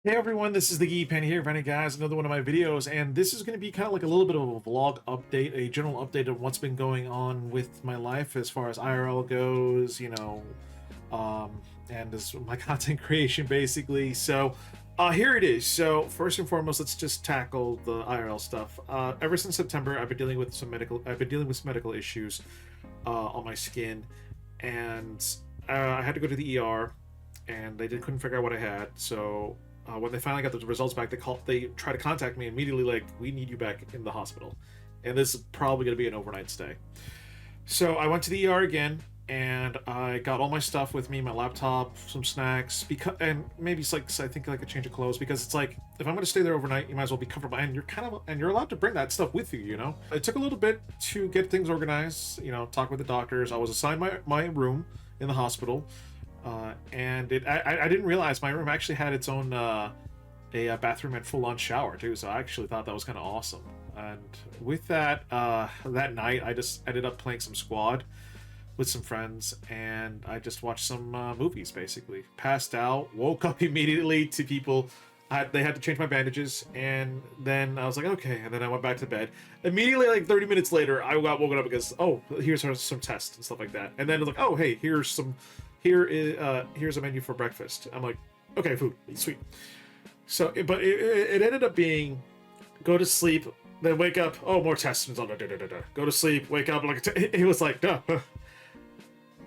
Hey everyone, this is the Geeky Panda here, Panda guys, another one of my videos, and this is going to be kind of like a little bit of a vlog update, a general update of what's been going on with my life as far as IRL goes, um, and as my content creation basically. So, here it is. So, first and foremost, let's just tackle the IRL stuff. Ever since September, I've been dealing with some medical issues on my skin, and I had to go to the ER, and couldn't figure out what I had, so when they finally got the results back, they tried to contact me immediately, like, we need you back in the hospital, and this is probably going to be an overnight stay. So I went to the ER again, and I got all my stuff with me, my laptop, some snacks, and maybe it's like, I think, like a change of clothes, because it's like, if I'm going to stay there overnight, you might as well be comfortable, and you're allowed to bring that stuff with you. It took a little bit to get things organized, talk with the doctors. I was assigned my room in the hospital, and I didn't realize my room actually had its own a bathroom and full-on shower too. So I actually thought that was kind of awesome. And with that, that night I just ended up playing some squad with some friends, and I just watched some movies. Basically, passed out, woke up immediately to people. They had to change my bandages, and then I was like, okay. And then I went back to bed. Immediately, like 30 minutes later, I got woken up because, oh, here's some tests and stuff like that. And then it was like, oh, hey, here's a menu for breakfast. I'm like, okay, food, sweet. So, but it ended up being go to sleep, then wake up. Oh, more tests. Go to sleep, wake up. Like it was like, duh.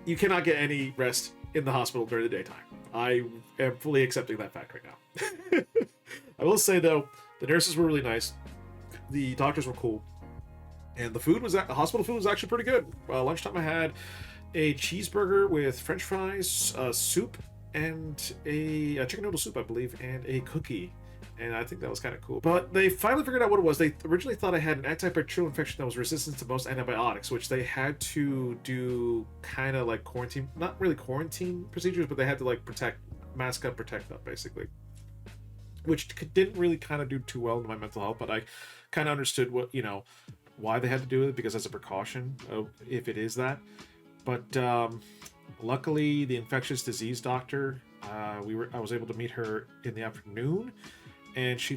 You cannot get any rest in the hospital during the daytime. I am fully accepting that fact right now. I will say though, the nurses were really nice, the doctors were cool, and the hospital food was actually pretty good. Lunchtime I had a cheeseburger with French fries, soup, and a chicken noodle soup, I believe, and a cookie. And I think that was kind of cool. But they finally figured out what it was. They originally thought I had an antibacterial infection that was resistant to most antibiotics, which they had to do kind of like quarantine, not really quarantine procedures, but they had to like mask up, protect up, basically. Which didn't really kind of do too well to my mental health, but I kind of understood why they had to do it, because as a precaution, if it is that. But luckily, the infectious disease doctor, I was able to meet her in the afternoon, and she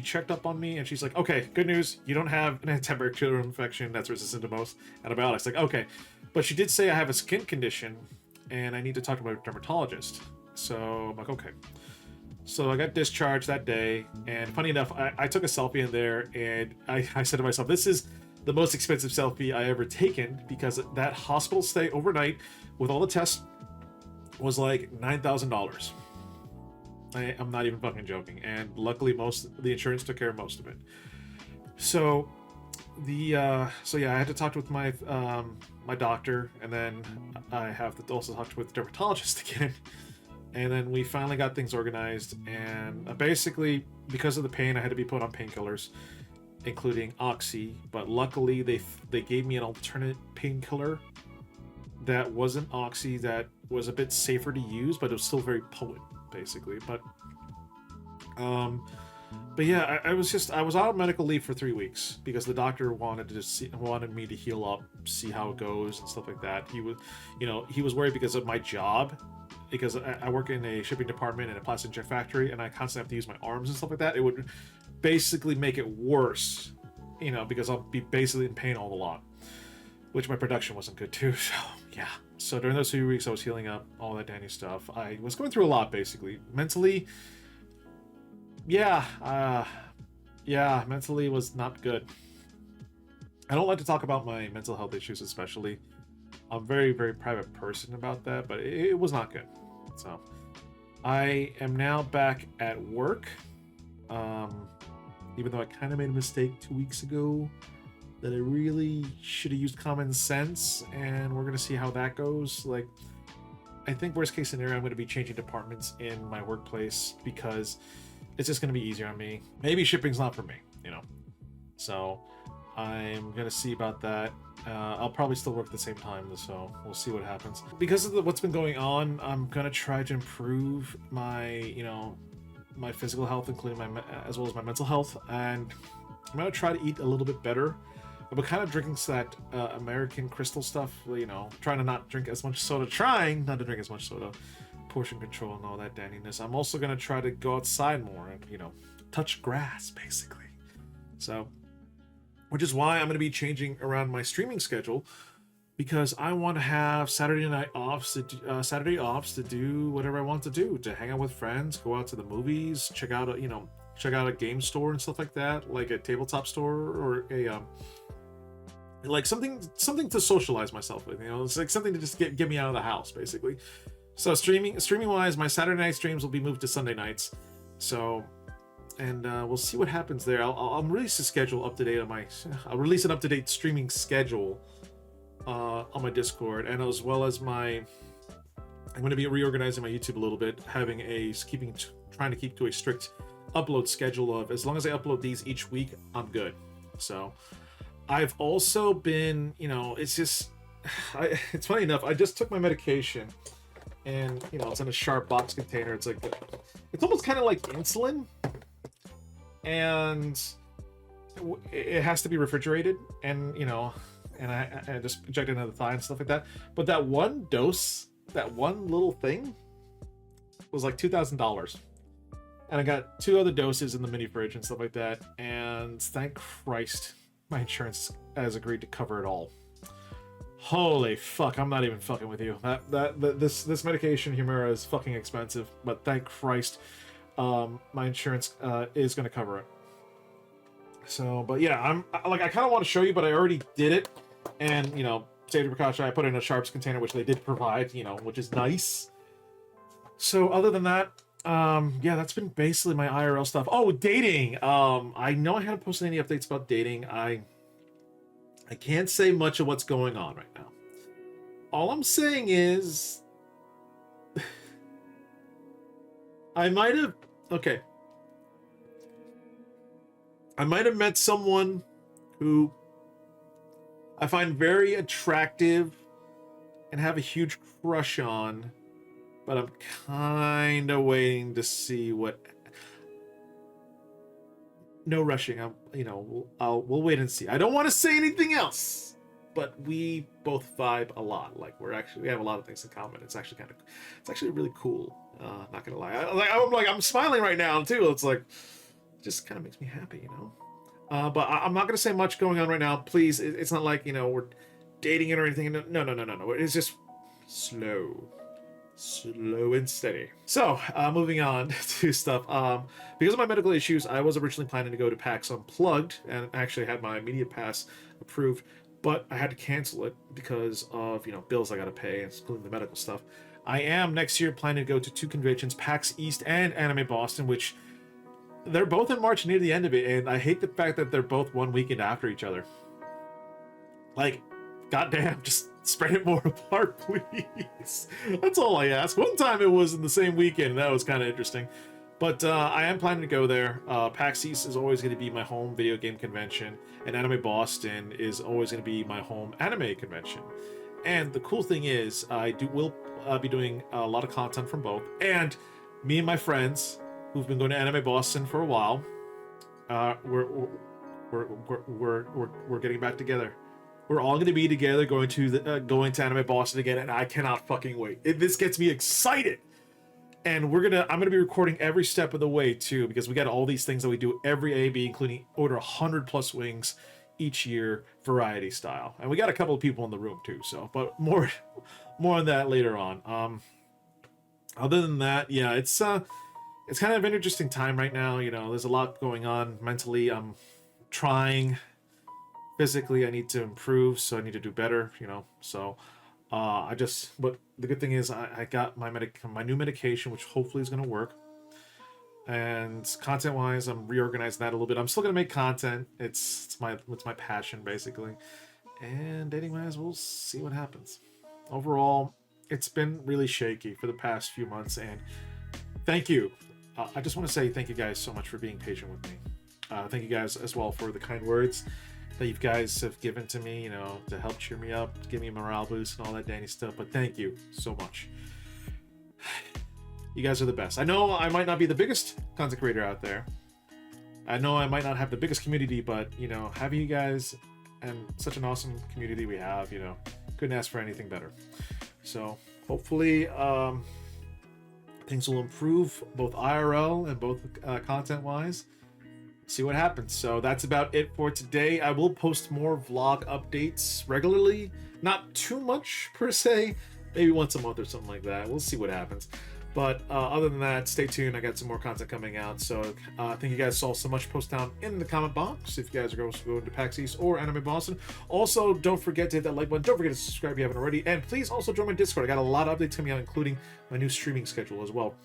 checked up on me, and she's like, okay, good news, you don't have an antibacterial infection that's resistant to most antibiotics. Like, okay, but she did say I have a skin condition, and I need to talk to my dermatologist. So I'm like, okay. So I got discharged that day, and funny enough, I took a selfie in there, and I said to myself, this is the most expensive selfie I ever taken, because that hospital stay overnight with all the tests was like $9,000. I'm not even fucking joking, and luckily the insurance took care of most of it. So I had to talk with my doctor, and then I have to also talk with the dermatologist again. And then we finally got things organized, and basically, because of the pain, I had to be put on painkillers, including Oxy. But luckily, they gave me an alternate painkiller that wasn't Oxy, that was a bit safer to use, but it was still very potent, basically. But yeah, I was out on medical leave for 3 weeks because the doctor wanted me to heal up, see how it goes and stuff like that. He was worried because of my job, because I work in a shipping department in a plastic injection factory, and I constantly have to use my arms and stuff like that. It would basically make it worse, because I'll be basically in pain all the lot, which my production wasn't good too. So yeah. So during those 3 weeks, I was healing up, all that dandy stuff. I was going through a lot, basically. Mentally, mentally was not good. I don't like to talk about my mental health issues, especially. I'm a very, very private person about that, but it was not good. So I am now back at work. Even though I kind of made a mistake 2 weeks ago, that I really should have used common sense, and we're gonna see how that goes. Like, I think worst case scenario, I'm going to be changing departments in my workplace, because it's just going to be easier on me. Maybe shipping's not for me, So I'm going to see about that. I'll probably still work at the same time, so we'll see what happens. Because of what's been going on, I'm going to try to improve my physical health, including as well as my mental health, and I'm going to try to eat a little bit better. I've been kind of drinking that American Crystal stuff, trying to not drink as much soda, trying not to drink as much soda. portion control and all that daniness. I'm also gonna try to go outside more and, you know, touch grass basically. So, which is why I'm gonna be changing around my streaming schedule, because I want to have Saturday offs to do whatever I want to do, to hang out with friends, go out to the movies, check out a game store and stuff like that, like a tabletop store or a like something to socialize myself with. You know, it's like something to just get me out of the house basically. So streaming wise, my Saturday night streams will be moved to Sunday nights. So, and we'll see what happens there. I'll release a schedule up to date on I'll release an up to date streaming schedule on my Discord, and as well as I'm going to be reorganizing my YouTube a little bit, having trying to keep to a strict upload schedule of, as long as I upload these each week, I'm good. So I've also been, you know, it's just, it's funny enough, I just took my medication, and, you know, it's in a sharp box container. It's like, it's almost kind of like insulin, and it has to be refrigerated, and, you know, and I just injected into the thigh and stuff like that. But that one dose, that one little thing, was like $2,000. And I got 2 other doses in the mini fridge and stuff like that. And thank Christ, my insurance has agreed to cover it all. Holy fuck, I'm not even fucking with you. This medication, Humira, is fucking expensive. But thank Christ, my insurance is going to cover it. So, but yeah, I kind of want to show you, but I already did it. And, you know, safety precaution, I put it in a Sharps container, which they did provide, you know, which is nice. So other than that, yeah, that's been basically my IRL stuff. Oh, dating. I know I haven't posted any updates about dating. I can't say much of what's going on right now. All I'm saying is I might have met someone who I find very attractive and have a huge crush on, but I'm kind of waiting to see what. No rushing. We'll wait and see. I don't want to say anything else, but we both vibe a lot. Like we have a lot of things in common. It's actually really cool. Not gonna lie. I'm smiling right now too. It's like, it just kind of makes me happy, you know. But I'm not going to say much going on right now. Please, it's not like, you know, we're dating it or anything. No. It's just slow and steady. So, moving on to stuff. Because of my medical issues, I was originally planning to go to PAX Unplugged and actually had my media pass approved, but I had to cancel it because of, you know, bills I got to pay, including the medical stuff. I am next year planning to go to 2 conventions, PAX East and Anime Boston, which they're both in March near the end of it, and I hate the fact that they're both one weekend after each other. Like, goddamn, just spread it more apart, please. That's all I ask. One time it was in the same weekend, and that was kind of interesting. But I am planning to go there. PAX East is always going to be my home video game convention, and Anime Boston is always going to be my home anime convention. And the cool thing is, will be doing a lot of content from both, and me and my friends who've been going to Anime Boston for a while, we're getting back together. We're all going to be together going to Anime Boston again, and I cannot fucking wait. This gets me excited. And I'm gonna be recording every step of the way too, because we got all these things that we do every AB, including order 100+ wings each year, variety style. And we got a couple of people in the room too. So, but more on that later on. Other than that, yeah, it's kind of an interesting time right now. You know, there's a lot going on mentally. I'm trying. Physically, I need to improve, so I need to do better, you know. So, but the good thing is I got my new medication, which hopefully is going to work. And content-wise, I'm reorganizing that a little bit. I'm still going to make content. It's my passion, basically. And dating-wise, we'll see what happens. Overall, it's been really shaky for the past few months, and thank you. I just want to say thank you guys so much for being patient with me. Thank you guys as well for the kind words that you guys have given to me, you know, to help cheer me up, give me a morale boost and all that dandy stuff. But thank you so much. You guys are the best. I know I might not be the biggest content creator out there. I know I might not have the biggest community, but, you know, having you guys and such an awesome community we have, you know, couldn't ask for anything better. So hopefully, things will improve both IRL and both content-wise. See what happens. So that's about it for today. I will post more vlog updates regularly. Not too much per se. Maybe once a month or something like that. We'll see what happens. But other than that, stay tuned. I got some more content coming out. So thank you guys saw so much. Post down in the comment box if you guys are going to PAX East or Anime Boston. Also, don't forget to hit that like button. Don't forget to subscribe if you haven't already. And please also join my Discord. I got a lot of updates coming out, including my new streaming schedule as well.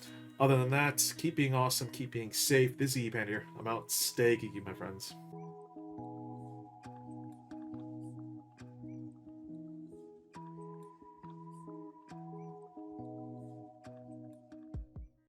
Other than that, keep being awesome, keep being safe. This is Geeky Panda here. I'm out. Stay geeky, my friends.